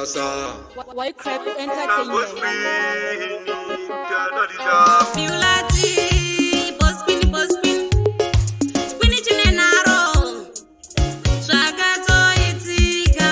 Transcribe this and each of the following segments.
Sa. Why crap entertainment? Mulati, bospin, spini chinenaro, zvakatoitika.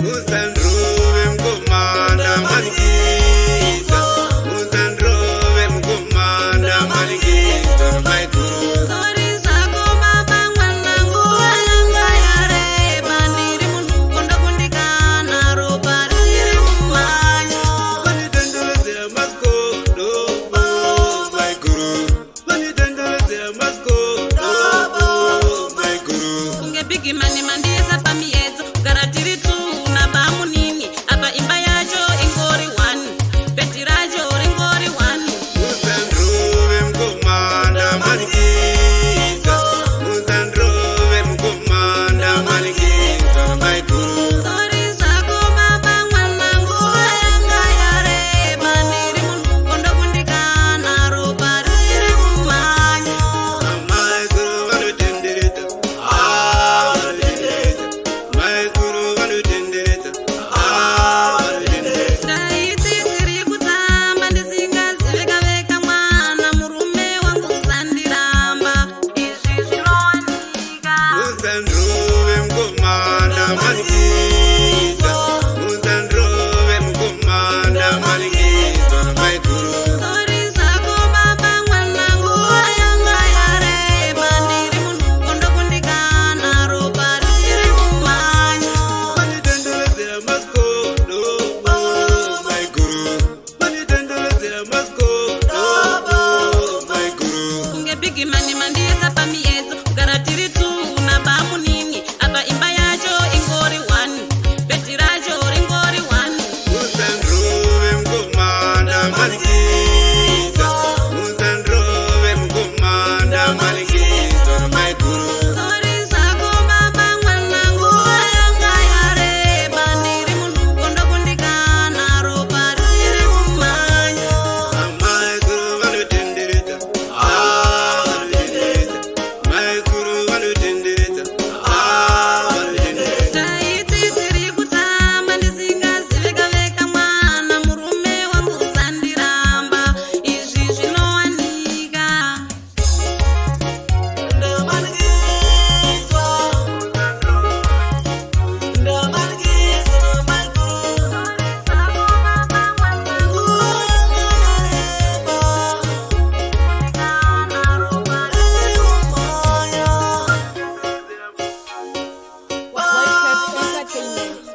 Musandrove mukomanda malikita, musandrove mukomanda malikita, my good. Sori zvako baba mwanangu yanga yareba, ndiri munhu kundokundikana, ropa riri mumhanyo. Vanitenderedzera maskodo, oh my guru. Vanitenderedzera maskodo, oh my guru. Kunge bigi mani mandiisa pamiedzo, kugara tiri tuna bamunini, apa imba yacho ingori 1, bhedhi racho ringori 1. Musandrove mukomanda malikita, musandrove mukomanda malikita, my guru. Sori zvako baba mwanangu yanga yareba, ndiri munhu kundokundikana, ropa riri mumhanyo. My guru vanotenderedza, vanotenderedza. My guru vanotenderedza, vanotenderedza. Ndaiti ndiri kutamba ndisingaziveka mwana, murume wangu zandiramba, izvi zvinowanika. Musandrove mukomanda malikita, musandrove mukomanda malikita, my guru. Sori zvako baba mwanangu yanga yareba, ndiri munhu kundokundikana, ropa riri mumhanyo. Vanitenderedzera maskodo, oh my guru. Vanitenderedzera maskodo, oh my guru. Kunge bigi mani mandiisa pamiedzo, kugara tiri tuna bamunini, apa imba yacho ingori 1, bhedhi racho ringori 1. Musandrove mukomanda malikita, musandrove mukomanda malikita, my guru. Sori zvako baba mwanangu yanga yareba, ndiri munhu kundokundikana, ropa riri mumhanyo. My guru vanotenderedza, vanotenderedza. My guru vanotenderedza, vanotenderedza. Ndaiti tiri kutamba ndisingaziveka mwana, murume wangu zandiramba, izvi zvinowanika. Why crap entertainment?